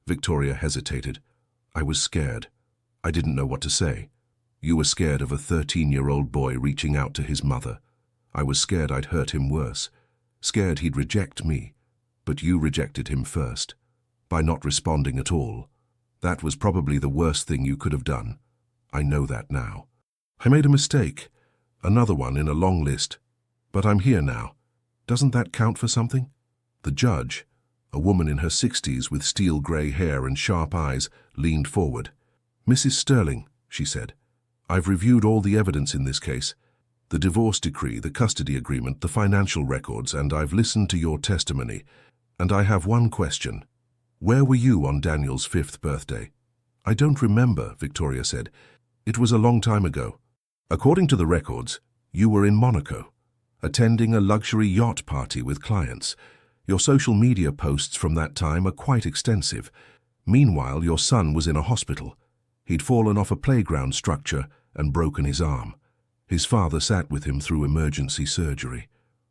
Speaker 1: Victoria hesitated. I was scared. I didn't know what to say. You were scared of a 13-year-old boy reaching out to his mother. I was scared I'd hurt him worse. Scared he'd reject me. But you rejected him first, by not responding at all. That was probably the worst thing you could have done. I know that now. I made a mistake, another one in a long list, but I'm here now. Doesn't that count for something? The judge, a woman in her 60s with steel grey hair and sharp eyes, leaned forward. Mrs. Sterling, she said, I've reviewed all the evidence in this case. The divorce decree, the custody agreement, the financial records, and I've listened to your testimony. And I have one question. Where were you on Daniel's 5th birthday? I don't remember, Victoria said. It was a long time ago. According to the records, you were in Monaco, attending a luxury yacht party with clients. Your social media posts from that time are quite extensive. Meanwhile, your son was in a hospital. He'd fallen off a playground structure and broken his arm. His father sat with him through emergency surgery.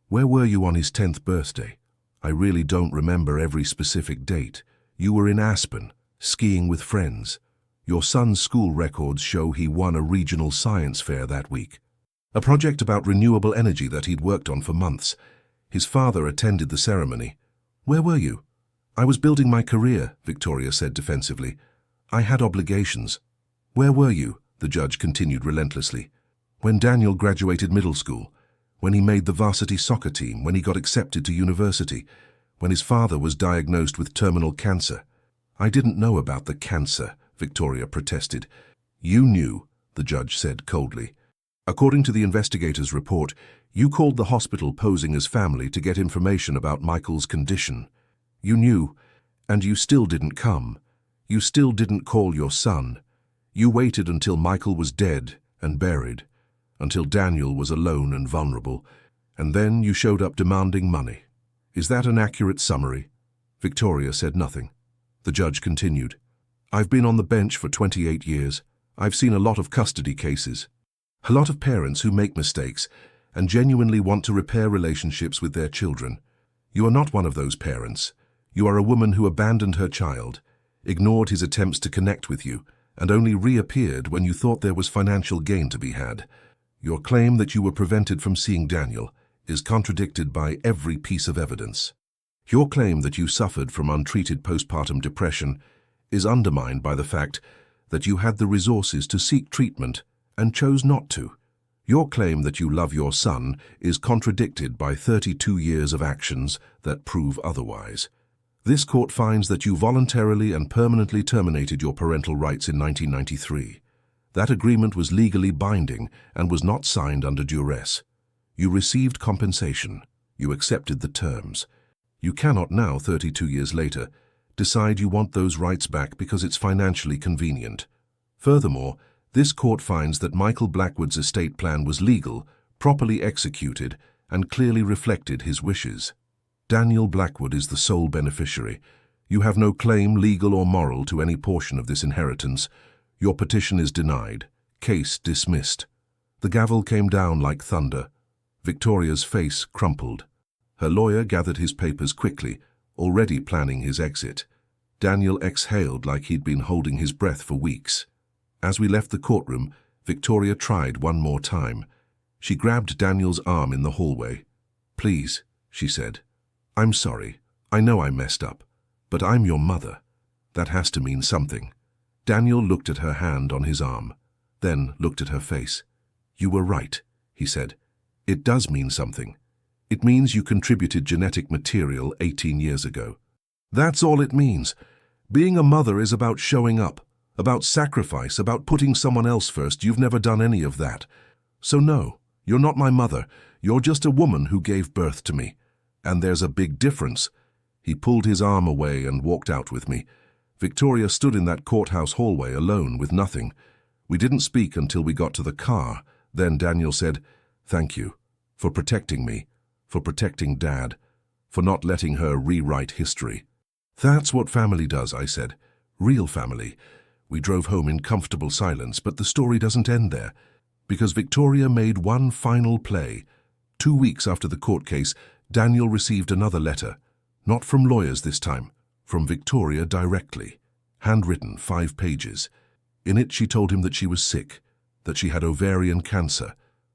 Speaker 1: Where were you on his 10th birthday? I really don't remember every specific date. You were in Aspen, skiing with friends. Your son's school records show he won a regional science fair that week, a project about renewable energy that he'd worked on for months. His father attended the ceremony. Where were you? I was building my career, Victoria said defensively. I had obligations. Where were you? The judge continued relentlessly. When Daniel graduated middle school, when he made the varsity soccer team, when he got accepted to university, when his father was diagnosed with terminal cancer. I didn't know about the cancer, Victoria protested. You knew, the judge said coldly. According to the investigator's report, you called the hospital posing as family to get information about Michael's condition. You knew, and you still didn't come. You still didn't call your son. You waited until Michael was dead and buried, until Daniel was alone and vulnerable, and then you showed up demanding money. Is that an accurate summary? Victoria said nothing. The judge continued. I've been on the bench for 28 years. I've seen a lot of custody cases. A lot of parents who make mistakes and genuinely want to repair relationships with their children. You are not one of those parents. You are a woman who abandoned her child, ignored his attempts to connect with you, and only reappeared when you thought there was financial gain to be had. Your claim that you were prevented from seeing Daniel is contradicted by every piece of evidence. Your claim that you suffered from untreated postpartum depression is undermined by the fact that you had the resources to seek treatment and chose not to. Your claim that you love your son is contradicted by 32 years of actions that prove otherwise. This court finds that you voluntarily and permanently terminated your parental rights in 1993. That agreement was legally binding and was not signed under duress. You received compensation. You accepted the terms. You cannot now, 32 years later, decide you want those rights back because it's financially convenient. Furthermore, this court finds that Michael Blackwood's estate plan was legal, properly executed, and clearly reflected his wishes. Daniel Blackwood is the sole beneficiary. You have no claim, legal or moral, to any portion of this inheritance. Your petition is denied. Case dismissed. The gavel came down like thunder. Victoria's face crumpled. Her lawyer gathered his papers quickly, already planning his exit. Daniel exhaled like he'd been holding his breath for weeks. As we left the courtroom, Victoria tried one more time. She grabbed Daniel's arm in the hallway. Please, she said. I'm sorry. I know I messed up. But I'm your mother. That has to mean something. Daniel looked at her hand on his arm, then looked at her face. You were right, he said. It does mean something. It means you contributed genetic material 18 years ago. That's all it means. Being a mother is about showing up, about sacrifice, about putting someone else first. You've never done any of that. So no, you're not my mother. You're just a woman who gave birth to me. And there's a big difference. He pulled his arm away and walked out with me. Victoria stood in that courthouse hallway alone with nothing. We didn't speak until we got to the car. Then Daniel said, "Thank you for protecting me, for protecting Dad, for not letting her rewrite history." "That's what family does," I said. "Real family." We drove home in comfortable silence, but the story doesn't end there, because Victoria made one final play. 2 weeks after the court case, Daniel received another letter, not from lawyers this time, from Victoria directly, handwritten, 5 pages. In it she told him that she was sick, that she had ovarian cancer,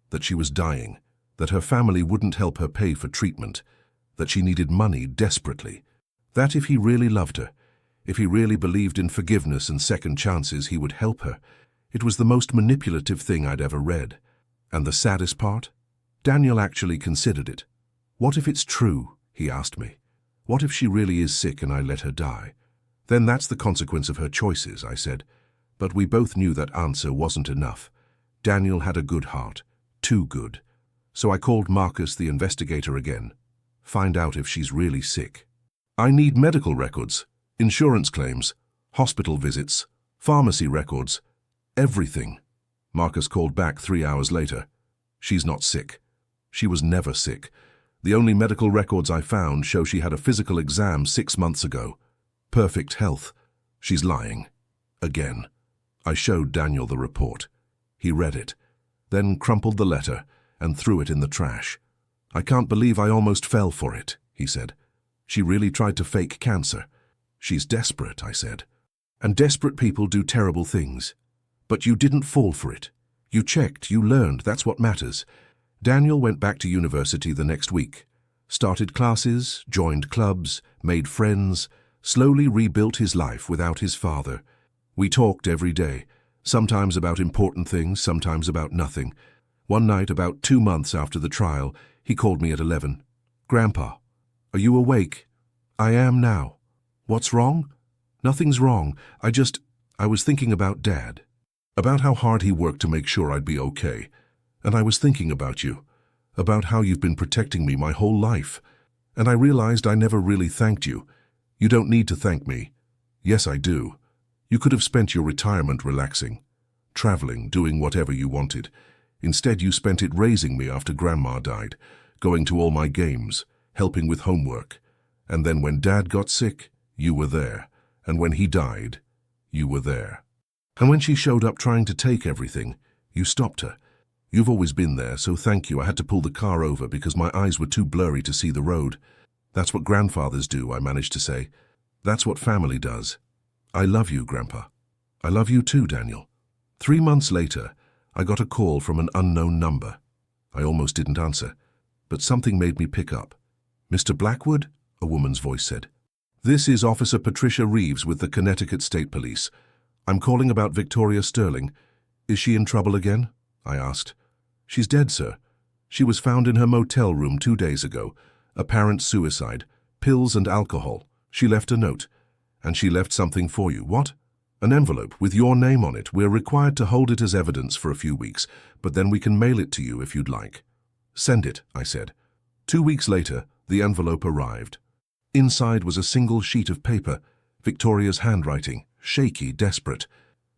Speaker 1: that she was dying, that her family wouldn't help her pay for treatment, that she needed money desperately, that if he really loved her, if he really believed in forgiveness and second chances, he would help her. It was the most manipulative thing I'd ever read. And the saddest part? Daniel actually considered it. "What if it's true?" he asked me. "What if she really is sick and I let her die? Then that's the consequence of her choices," I said. But we both knew that answer wasn't enough. Daniel had a good heart, too good. So I called Marcus, the investigator, again. "Find out if she's really sick. I need medical records, insurance claims, hospital visits, pharmacy records, everything." Marcus called back 3 hours later. "She's not sick. She was never sick. The only medical records I found show she had a physical exam 6 months ago. Perfect health. She's lying. Again." I showed Daniel the report. He read it, then crumpled the letter and threw it in the trash. "I can't believe I almost fell for it," he said. "She really tried to fake cancer." "She's desperate," I said. "And desperate people do terrible things. But you didn't fall for it. You checked, you learned, that's what matters." Daniel went back to university the next week, started classes, joined clubs, made friends, slowly rebuilt his life without his father. We talked every day, sometimes about important things, sometimes about nothing. One night, about 2 months after the trial, he called me at 11. "Grandpa, are you awake?" "I am now." "What's wrong?" "Nothing's wrong. I was thinking about Dad, about how hard he worked to make sure I'd be okay. And I was thinking about you, about how you've been protecting me my whole life. And I realized I never really thanked you. You don't need to thank me." "Yes, I do. You could have spent your retirement relaxing, traveling, doing whatever you wanted. Instead, you spent it raising me after Grandma died, going to all my games, helping with homework. And then when Dad got sick, you were there. And when he died, you were there. And when she showed up trying to take everything, you stopped her. You've always been there, so thank you. I had to pull the car over because my eyes were too blurry to see the road." "That's what grandfathers do," I managed to say. "That's what family does. I love you, Grandpa." "I love you too, Daniel." 3 months later, I got a call from an unknown number. I almost didn't answer, but something made me pick up. "Mr. Blackwood?" a woman's voice said. "This is Officer Patricia Reeves with the Connecticut State Police. I'm calling about Victoria Sterling. Is she in trouble again?" I asked. "She's dead, sir. She was found in her motel room 2 days ago. Apparent suicide. Pills and alcohol. She left a note. And she left something for you." "What?" "An envelope with your name on it. We're required to hold it as evidence for a few weeks, but then we can mail it to you if you'd like." "Send it," I said. 2 weeks later, the envelope arrived. Inside was a single sheet of paper, Victoria's handwriting, shaky, desperate.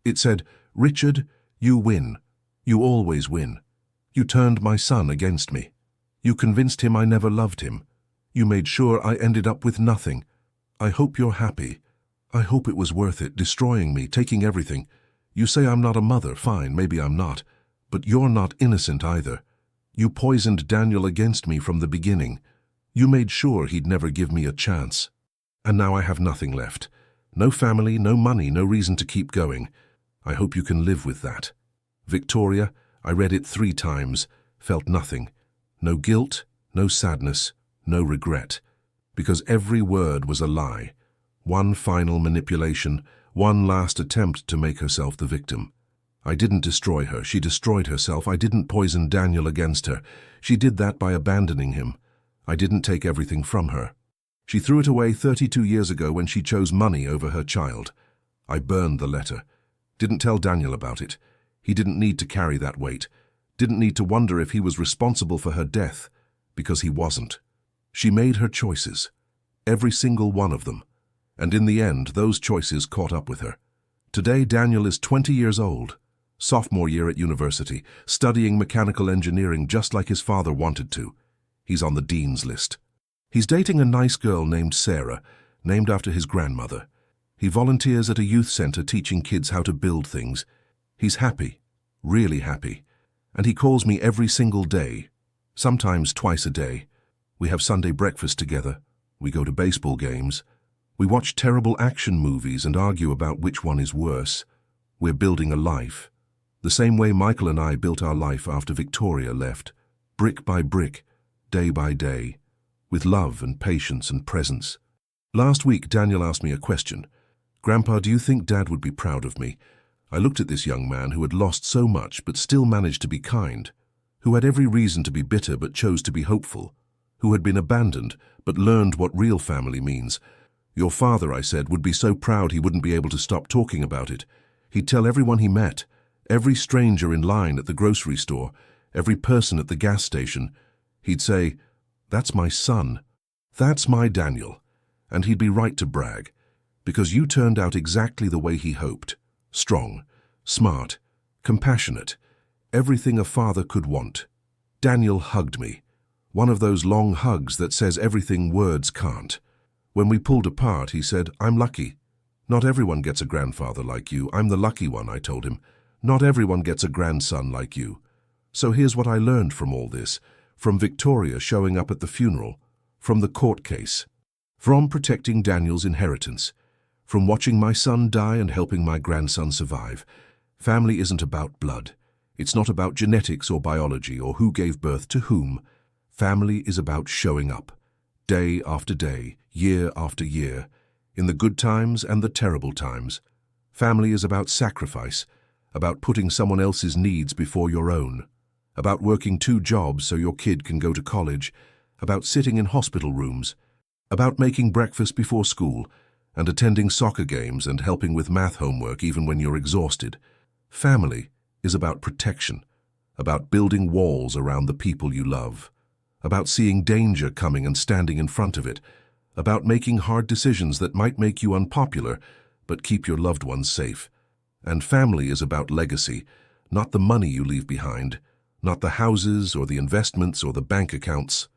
Speaker 1: It said, "Richard, you win. You always win. You turned my son against me. You convinced him I never loved him. You made sure I ended up with nothing. I hope you're happy. I hope it was worth it, destroying me, taking everything. You say I'm not a mother, fine, maybe I'm not. But you're not innocent either. You poisoned Daniel against me from the beginning. You made sure he'd never give me a chance. And now I have nothing left. No family, no money, no reason to keep going. I hope you can live with that. Victoria, I read it 3 times, felt nothing. No guilt, no sadness, no regret. Because every word was a lie. One final manipulation, one last attempt to make herself the victim. I didn't destroy her, she destroyed herself. I didn't poison Daniel against her. She did that by abandoning him. I didn't take everything from her. She threw it away 32 years ago when she chose money over her child. I burned the letter. Didn't tell Daniel about it. He didn't need to carry that weight. Didn't need to wonder if he was responsible for her death, because he wasn't. She made her choices. Every single one of them. And in the end, those choices caught up with her. Today, Daniel is 20 years old, sophomore year at university, studying mechanical engineering just like his father wanted to. He's on the dean's list. He's dating a nice girl named Sarah, named after his grandmother. He volunteers at a youth center teaching kids how to build things. He's happy, really happy. And he calls me every single day, sometimes twice a day. We have Sunday breakfast together. We go to baseball games. We watch terrible action movies and argue about which one is worse. We're building a life. The same way Michael and I built our life after Victoria left, brick by brick, day by day, with love and patience and presence. Last week, Daniel asked me a question. "Grandpa, do you think Dad would be proud of me?" I looked at this young man who had lost so much but still managed to be kind, who had every reason to be bitter but chose to be hopeful, who had been abandoned but learned what real family means. "Your father," I said, "would be so proud he wouldn't be able to stop talking about it. He'd tell everyone he met, every stranger in line at the grocery store, every person at the gas station. He'd say, 'That's my son. That's my Daniel.' And he'd be right to brag, because you turned out exactly the way he hoped. Strong, smart, compassionate, everything a father could want." Daniel hugged me, one of those long hugs that says everything words can't. When we pulled apart, he said, "I'm lucky. Not everyone gets a grandfather like you. I'm the lucky one," I told him. "Not everyone gets a grandson like you." So here's what I learned from all this, from Victoria showing up at the funeral, from the court case, from protecting Daniel's inheritance, from watching my son die and helping my grandson survive. Family isn't about blood. It's not about genetics or biology or who gave birth to whom. Family is about showing up, day after day, year after year, in the good times and the terrible times. Family is about sacrifice, about putting someone else's needs before your own, about working 2 jobs so your kid can go to college, about sitting in hospital rooms, about making breakfast before school, and attending soccer games and helping with math homework even when you're exhausted. Family is about protection, about building walls around the people you love, about seeing danger coming and standing in front of it, about making hard decisions that might make you unpopular but keep your loved ones safe. And family is about legacy, not the money you leave behind, not the houses or the investments or the bank accounts.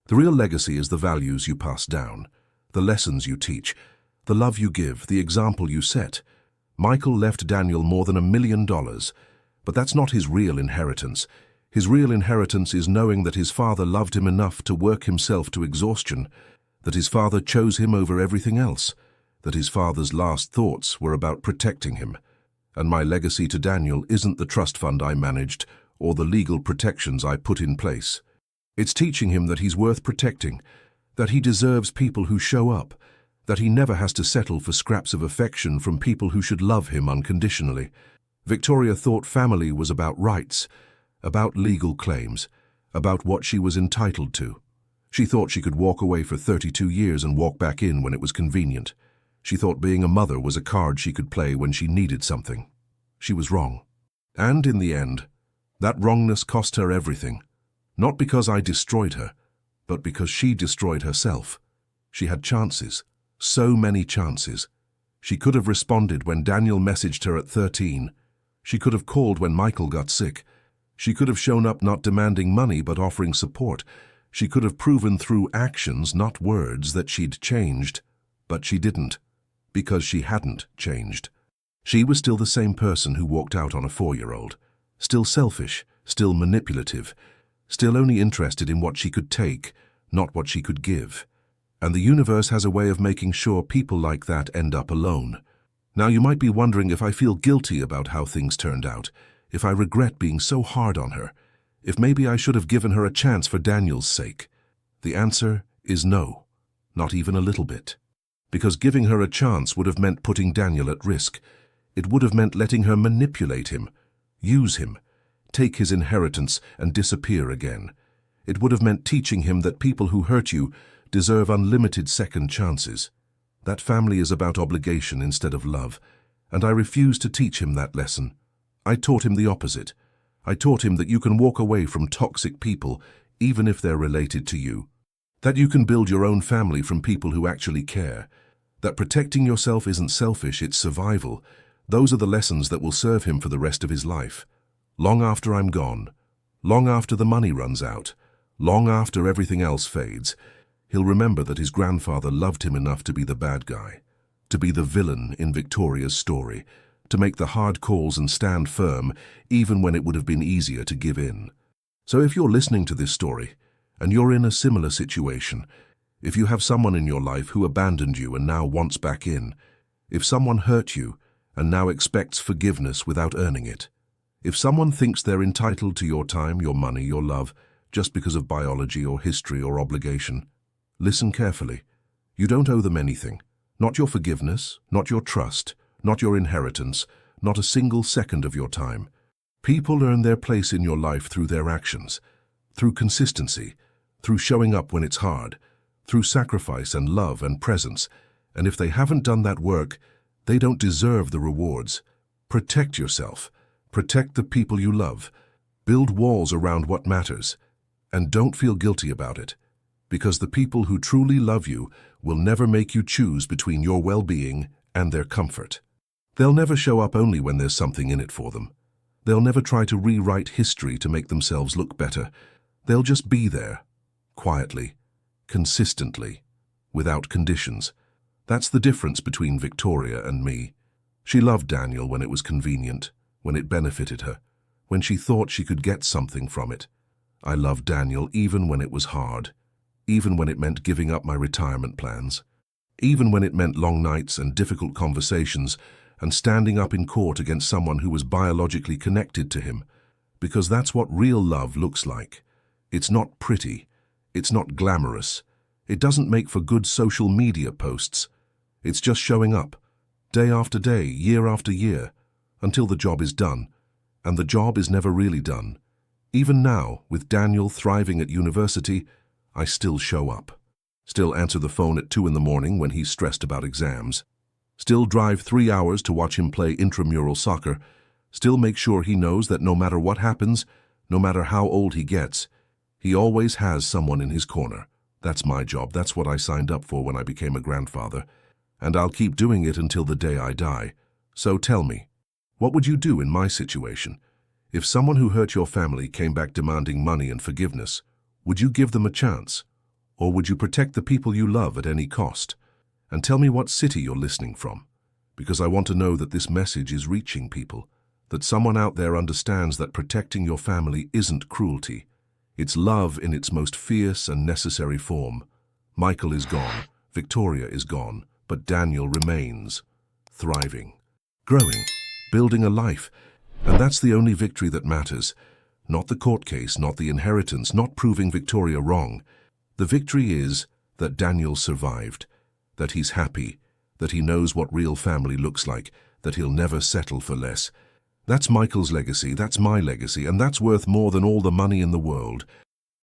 Speaker 1: The real legacy is the values you pass down, the lessons you teach, the love you give, the example you set. Michael left Daniel more than $1 million, but that's not his real inheritance. His real inheritance is knowing that his father loved him enough to work himself to exhaustion, that his father chose him over everything else, that his father's last thoughts were about protecting him. And my legacy to Daniel isn't the trust fund I managed or the legal protections I put in place. It's teaching him that he's worth protecting, that he deserves people who show up, that he never has to settle for scraps of affection from people who should love him unconditionally. Victoria thought family was about rights, about legal claims, about what she was entitled to. She thought she could walk away for 32 years and walk back in when it was convenient. She thought being a mother was a card she could play when she needed something. She was wrong. And in the end, that wrongness cost her everything. Not because I destroyed her, but because she destroyed herself. She had chances. So many chances. She could have responded when Daniel messaged her at 13. She could have called when Michael got sick. She could have shown up not demanding money but offering support. She could have proven through actions, not words, that she'd changed. But she didn't, because she hadn't changed. She was still the same person who walked out on a 4-year-old. Still selfish, still manipulative, still only interested in what she could take, not what she could give. And the universe has a way of making sure people like that end up alone. Now you might be wondering if I feel guilty about how things turned out, if I regret being so hard on her, if maybe I should have given her a chance for Daniel's sake. The answer is no, not even a little bit. Because giving her a chance would have meant putting Daniel at risk. It would have meant letting her manipulate him, use him, take his inheritance and disappear again. It would have meant teaching him that people who hurt you deserve unlimited second chances. That family is about obligation instead of love, and I refuse to teach him that lesson. I taught him the opposite. I taught him that you can walk away from toxic people even if they're related to you. That you can build your own family from people who actually care. That protecting yourself isn't selfish, it's survival. Those are the lessons that will serve him for the rest of his life. Long after I'm gone, long after the money runs out, long after everything else fades, he'll remember that his grandfather loved him enough to be the bad guy, to be the villain in Victoria's story, to make the hard calls and stand firm even when it would have been easier to give in. So if you're listening to this story, and you're in a similar situation, if you have someone in your life who abandoned you and now wants back in, if someone hurt you and now expects forgiveness without earning it, if someone thinks they're entitled to your time, your money, your love, just because of biology or history or obligation, listen carefully. You don't owe them anything. Not your forgiveness, not your trust, not your inheritance, not a single second of your time. People earn their place in your life through their actions, through consistency, through showing up when it's hard, through sacrifice and love and presence. And if they haven't done that work, they don't deserve the rewards. Protect yourself. Protect the people you love. Build walls around what matters. And don't feel guilty about it, because the people who truly love you will never make you choose between your well-being and their comfort. They'll never show up only when there's something in it for them. They'll never try to rewrite history to make themselves look better. They'll just be there, quietly, consistently, without conditions. That's the difference between Victoria and me. She loved Daniel when it was convenient, when it benefited her, when she thought she could get something from it. I loved Daniel even when it was hard, even when it meant giving up my retirement plans, even when it meant long nights and difficult conversations and standing up in court against someone who was biologically connected to him, because that's what real love looks like. It's not pretty. It's not glamorous. It doesn't make for good social media posts. It's just showing up, day after day, year after year, until the job is done. And the job is never really done. Even now, with Daniel thriving at university, I still show up. Still answer the phone at 2 in the morning when he's stressed about exams. Still drive 3 hours to watch him play intramural soccer. Still make sure he knows that no matter what happens, no matter how old he gets, he always has someone in his corner. That's my job. That's what I signed up for when I became a grandfather. And I'll keep doing it until the day I die. So tell me, what would you do in my situation? If someone who hurt your family came back demanding money and forgiveness, would you give them a chance? Or would you protect the people you love at any cost? And tell me what city you're listening from, because I want to know that this message is reaching people, that someone out there understands that protecting your family isn't cruelty. It's love in its most fierce and necessary form. Michael is gone, Victoria is gone, but Daniel remains, thriving, growing, building a life. And that's the only victory that matters. Not the court case, not the inheritance, not proving Victoria wrong. The victory is that Daniel survived, that he's happy, that he knows what real family looks like, that he'll never settle for less. That's Michael's legacy, that's my legacy, and that's worth more than all the money in the world.